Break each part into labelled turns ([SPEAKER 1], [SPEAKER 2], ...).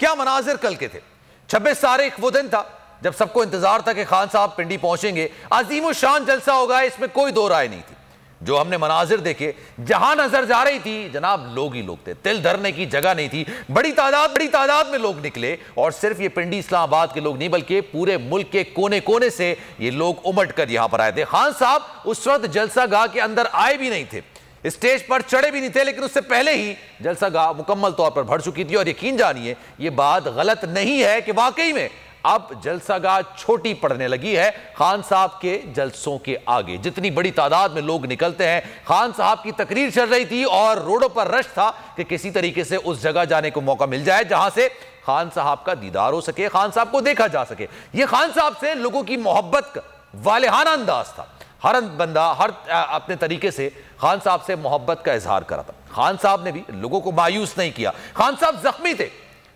[SPEAKER 1] क्या मनाजिर कल के थे। 26 तारीख वो दिन था जब सबको इंतजार था कि खान साहब पिंडी पहुंचेंगे, अजीम शान जलसा होगा, इसमें कोई दो राय नहीं थी। जो हमने मनाजिर देखे, जहां नजर जा रही थी जनाब लोग ही लोग थे, तिल धरने की जगह नहीं थी। बड़ी तादाद में लोग निकले और सिर्फ ये पिंडी इस्लामाबाद के लोग नहीं बल्कि पूरे मुल्क के कोने कोने से ये लोग उमड़ कर यहां पर आए थे। खान साहब उस वक्त जलसा गाह के अंदर आए भी नहीं थे, स्टेज पर चढ़े भी नहीं थे, लेकिन उससे पहले ही जलसा गाह मुकम्मल तौर पर भर चुकी थी। और यकीन जानिए ये बात गलत नहीं है कि वाकई में अब जलसागाह छोटी पड़ने लगी है खान साहब के जलसों के आगे। जितनी बड़ी तादाद में लोग निकलते हैं, खान साहब की तकरीर चल रही थी और रोडों पर रश था कि किसी तरीके से उस जगह जाने को मौका मिल जाए जहां से खान साहब का दीदार हो सके, खान साहब को देखा जा सके। यह खान साहब से लोगों की मोहब्बत का वालेहाना अंदाज था। हर बंदा हर अपने तरीके से खान साहब से मोहब्बत का इजहार करा था। खान साहब ने भी लोगों को मायूस नहीं किया। खान साहब जख्मी थे,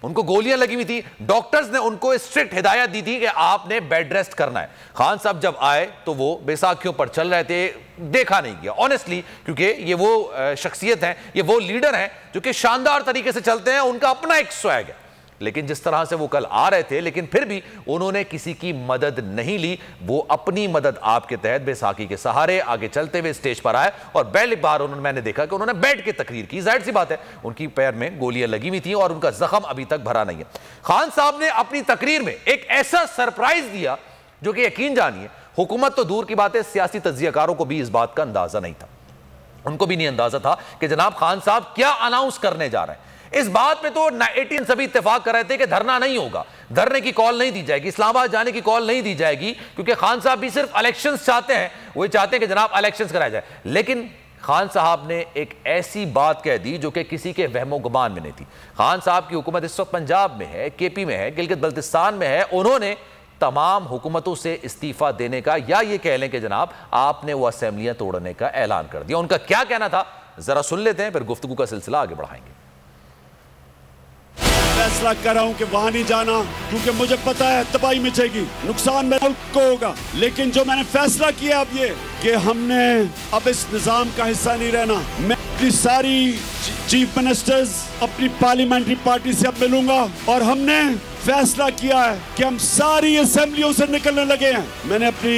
[SPEAKER 1] उनको गोलियां लगी हुई थी, डॉक्टर्स ने उनको स्ट्रिक्ट हिदायत दी थी कि आपने बेड रेस्ट करना है। खान साहब जब आए तो वो बेसाखियों पर चल रहे थे, देखा नहीं गया ऑनेस्टली, क्योंकि ये वो शख्सियत हैं, ये वो लीडर हैं जो कि शानदार तरीके से चलते हैं, उनका अपना एक स्वैग है। लेकिन जिस तरह से वो कल आ रहे थे, लेकिन फिर भी उन्होंने किसी की मदद नहीं ली। वो अपनी मदद आपके तहत बेसाखी के सहारे आगे चलते हुए स्टेज पर आए और पहली बार मैंने देखा कि उन्होंने बैठ के तकरीर की। जाहिर सी बात है उनकी पैर में गोलियां लगी हुई थी और उनका जख्म अभी तक भरा नहीं है। खान साहब ने अपनी तकरीर में एक ऐसा सरप्राइज दिया जो कि यकीन जानिए हुकूमत तो दूर की बात है, सियासी तज्जियाकारों को भी इस बात का अंदाजा नहीं था। उनको भी नहीं अंदाजा था कि जनाब खान साहब क्या अनाउंस करने जा रहे हैं। इस बात पे तो 18 सभी इत्तेफाक कर रहे थे कि धरना नहीं होगा, धरने की कॉल नहीं दी जाएगी, इस्लामाबाद जाने की कॉल नहीं दी जाएगी, क्योंकि खान साहब भी सिर्फ इलेक्शंस चाहते हैं, वो चाहते हैं कि जनाब इलेक्शंस कराया जाए। लेकिन खान साहब ने एक ऐसी बात कह दी जो कि किसी के वहमो गुमान में नहीं थी। खान साहब की हुकूमत इस वक्त पंजाब में है, केपी में है, गिलगित बल्तिस्तान में है। उन्होंने तमाम हुकूमतों से इस्तीफा देने का, या ये कह लें कि जनाब आपने वो असेंबलियां तोड़ने का ऐलान कर दिया। उनका क्या कहना था जरा सुन लेते हैं, फिर गुफ्तगू का सिलसिला आगे बढ़ाएंगे।
[SPEAKER 2] फैसला कर रहा हूं कि वहां नहीं जाना, क्योंकि मुझे पता है तबाही मचेगी, नुकसान मेरे मुल्क को होगा। लेकिन जो मैंने फैसला किया अब ये कि हमने अब इस निजाम का हिस्सा नहीं रहना। मैं अपनी सारी चीफ मिनिस्टर्स अपनी पार्लियामेंट्री पार्टी से अब मिलूंगा और हमने फैसला किया है कि हम सारी असेंबलियों से निकलने लगे हैं। मैंने अपनी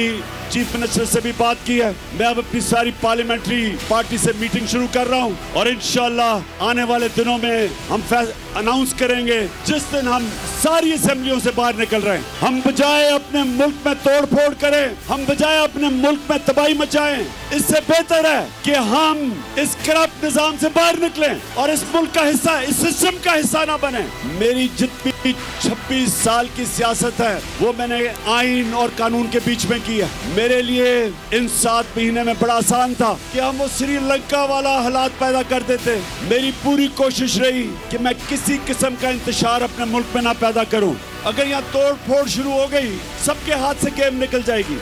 [SPEAKER 2] चीफ मिनिस्टर से भी बात की है। मैं अब अपनी सारी पार्लियामेंट्री पार्टी से मीटिंग शुरू कर रहा हूं और इंशाल्लाह आने वाले दिनों में हम अनाउंस करेंगे जिस दिन हम सारी असेंबलियों से बाहर निकल रहे हैं। हम बजाय अपने मुल्क में तोड़ फोड़ करें, हम बजाय अपने मुल्क में तबाही मचाएं, इससे बेहतर है कि हम इस करप्ट निजाम से बाहर निकलें और इस मुल्क का हिस्सा, इस सिस्टम का हिस्सा ना बने। मेरी जितनी 26 साल की सियासत है वो मैंने आइन और कानून के बीच में की है। मेरे लिए इन 7 महीने में बड़ा आसान था कि हम वो श्रीलंका वाला हालात पैदा कर देते। मेरी पूरी कोशिश रही कि मैं किसी किस्म का इंतशार अपने मुल्क में ना पैदा करूं। अगर यहाँ तोड़ फोड़ शुरू हो गई, सबके हाथ से गेम निकल जाएगी।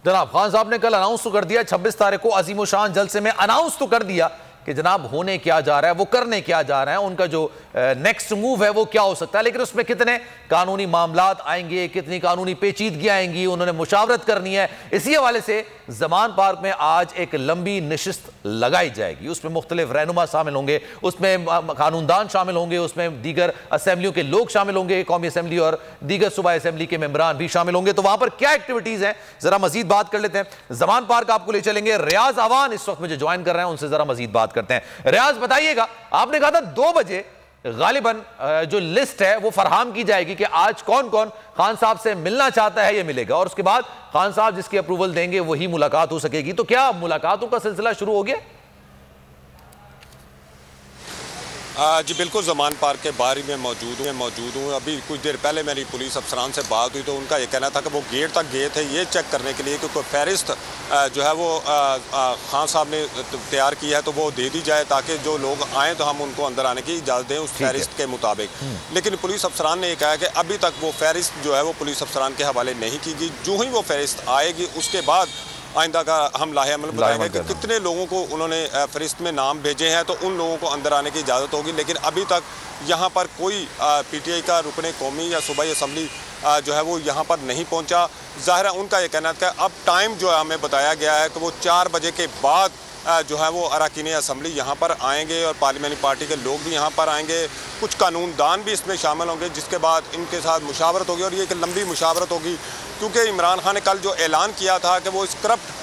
[SPEAKER 1] जनाब खान साहब ने कल अनाउंस तो कर दिया, 26 तारीख को अजीम शान जलसे में अनाउंस तो कर दिया कि जनाब होने क्या जा रहा है, वो करने क्या जा रहे हैं, उनका जो नेक्स्ट मूव है वो क्या हो सकता है। लेकिन उसमें कितने कानूनी मामलात आएंगे, कितनी कानूनी पेचीदगियां आएंगी, उन्होंने मुशावरत करनी है। इसी हवाले से जमान पार्क में आज एक लंबी नशिस्त लगाई जाएगी। उसमें मुख्तलिफ रहनुमा शामिल होंगे, उसमें कानूनदान शामिल होंगे, उसमें दीगर असेंबलियों के लोग शामिल होंगे, कौमी असेंबली और दीगर सूबाई असेंबली के मेंबरान भी शामिल होंगे। तो वहां पर क्या एक्टिविटीज हैं जरा मजीद बात कर लेते हैं। जमान पार्क आपको ले चलेंगे, रियाज आवान इस वक्त मुझे ज्वाइन कर रहे हैं, उनसे जरा मजीद बात करते हैं। रियाज बताइएगा, आपने कहा था 2 बजे गालिबन जो लिस्ट है वो फरहाम की जाएगी कि आज कौन कौन खान साहब से मिलना चाहता है, ये मिलेगा और उसके बाद खान साहब जिसकी अप्रूवल देंगे वही मुलाकात हो सकेगी। तो क्या मुलाकातों का सिलसिला शुरू हो गया?
[SPEAKER 3] जी बिल्कुल, जमान पार्क के बाहर में मौजूद हूँ। अभी कुछ देर पहले मेरी पुलिस अफसरान से बात हुई तो उनका ये कहना था कि वो गेट तक गए थे ये चेक करने के लिए कि कोई फहरिस्त जो है वो खान साहब ने तैयार की है तो वो दे दी जाए ताकि जो लोग आएँ तो हम उनको अंदर आने की इजाज़त दें उस फहरिस्त के मुताबिक। लेकिन पुलिस अफसरान ने यह कहा कि अभी तक वो फहरिस्त जो है वो पुलिस अफसरान के हवाले नहीं की गई। जो ही वो फहरिस्त आएगी उसके बाद आइंदा का हम लाहे अमल बताएंगे कि कितने लोगों को उन्होंने फहरिस्त में नाम भेजे हैं तो उन लोगों को अंदर आने की इजाज़त होगी। लेकिन अभी तक यहाँ पर कोई PTI का रुकने कौमी या सूबाई असम्बली जो है वो यहाँ पर नहीं पहुँचा। ज़ाहिर है उनका ये कहना था कि अब टाइम जो है हमें बताया गया है कि वो 4 बजे के बाद जो है वो अरकान असम्बली यहाँ पर आएंगे और पार्लियामेंट्री पार्टी के लोग भी यहाँ पर आएंगे, कुछ कानूनदान भी इसमें शामिल होंगे, जिसके बाद इनके साथ मुशावरत होगी और ये एक लंबी मुशावरत होगी, क्योंकि इमरान खान ने कल जो ऐलान किया था कि वो इस करप्ट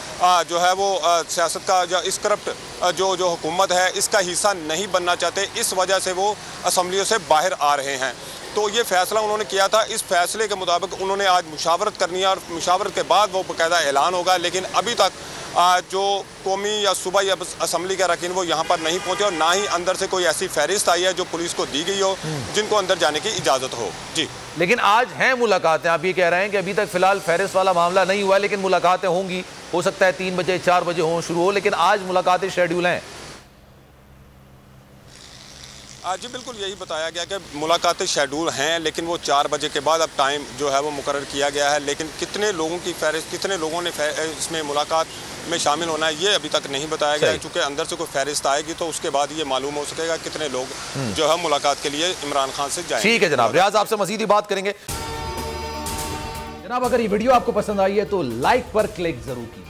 [SPEAKER 3] जो है वो सियासत का जो इस करप्ट जो हुकूमत है इसका हिस्सा नहीं बनना चाहते, इस वजह से वो असम्बलियों से बाहर आ रहे हैं। तो ये फैसला उन्होंने किया था, इस फैसले के मुताबिक उन्होंने आज मुशावरत करनी है और मुशावरत के बाद वो बाकायदा ऐलान होगा। लेकिन अभी तक जो कौमी या सूबाई असम्बली के अरकान वो यहाँ पर नहीं पहुँचे और ना ही अंदर से कोई ऐसी फहरिस्त आई है जो पुलिस को दी गई हो जिनको अंदर जाने की इजाज़त हो। जी, लेकिन
[SPEAKER 1] आज हैं मुलाकातें, आप ये कह रहे हैं कि अभी तक फिलहाल फहरिस्त वाला मामला नहीं हुआ, लेकिन मुलाकातें होंगी, हो सकता है 3 बजे 4 बजे हो शुरू हो, लेकिन आज मुलाकातें शेड्यूल हैं।
[SPEAKER 3] जी बिल्कुल, यही बताया गया कि मुलाकातें शेड्यूल हैं, लेकिन वो 4 बजे के बाद अब टाइम जो है वो मुकर्रर किया गया है। लेकिन कितने लोगों की फहरिस्त, कितने लोगों ने इसमें मुलाकात में शामिल होना है, ये अभी तक नहीं बताया गया है, क्योंकि अंदर से कोई फहरिस्त आएगी तो उसके बाद ये मालूम हो सकेगा कितने लोग जो है मुलाकात के लिए इमरान खान से जाएंगे।
[SPEAKER 1] ठीक है जनाब, रियाज आपसे मज़ीद ही बात करेंगे। जनाब, अगर ये वीडियो आपको पसंद आई है तो लाइक पर क्लिक जरूर कीजिएगा।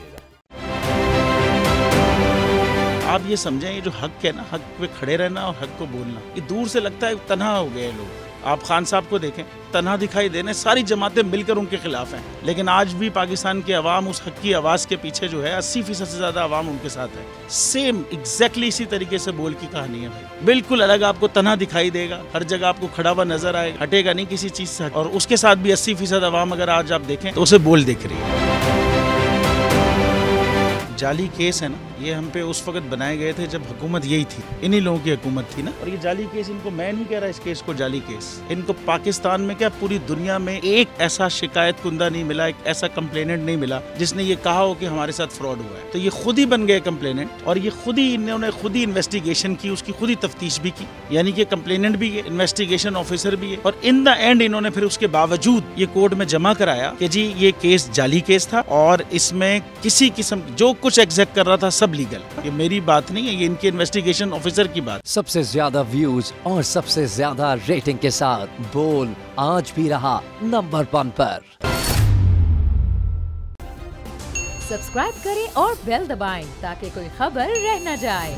[SPEAKER 4] आप ये समझें, ये जो हक है ना, हक पे खड़े रहना और हक को बोलना, ये दूर से लगता है तन्हा हो गए लोग। आप खान साहब को देखें, तन्हा दिखाई देने, सारी जमातें मिलकर उनके खिलाफ हैं, लेकिन आज भी पाकिस्तान की आवाम उस हक की आवाज़ के पीछे जो है 80% से ज़्यादा आवाम उनके साथ है। सेम एग्जैक्टली इसी तरीके से बोल की कहानी है भाई, बिल्कुल अलग आपको तन्हा दिखाई देगा, हर जगह आपको खड़ा हुआ नजर आएगा, हटेगा नहीं किसी चीज़ से। और उसके साथ भी 80% आवाम अगर आज आप देखें तो उसे बोल दिख रही है। जाली केस है ना, ये हम पे उस वक्त बनाए गए थे जब हुकूमत यही थी, इन्हीं लोगों की हुकूमत थी ना। और ये जाली केस, इनको मैं नहीं कह रहा इस केस को जाली केस, इनको पाकिस्तान में क्या पूरी दुनिया में एक ऐसा शिकायत कुंदा नहीं मिला, एक ऐसा कंप्लेनेंट नहीं मिला जिसने ये कहा हो कि हमारे साथ फ्रॉड हुआ है। तो ये खुद ही बन गए कंप्लेनेंट और ये खुद ही इन्होंने खुद ही इन्वेस्टिगेशन की, उसकी खुद ही तफ्तीश भी की, यानी कि कंप्लेनेंट भी है, इन्वेस्टिगेशन ऑफिसर भी है। और इन द एंड इन्होंने फिर उसके बावजूद ये कोर्ट में जमा कराया कि जी ये केस जाली केस था और इसमें किसी किस्म जो कुछ एग्जैक्ट कर रहा था सब लीगल। ये मेरी बात नहीं है, ये इनके इन्वेस्टिगेशन ऑफिसर की बात।
[SPEAKER 5] सबसे ज्यादा व्यूज और सबसे ज्यादा रेटिंग के साथ बोल आज भी रहा नंबर 1 पर।
[SPEAKER 6] सब्सक्राइब करें और बेल दबाएं ताकि कोई खबर रह न जाए।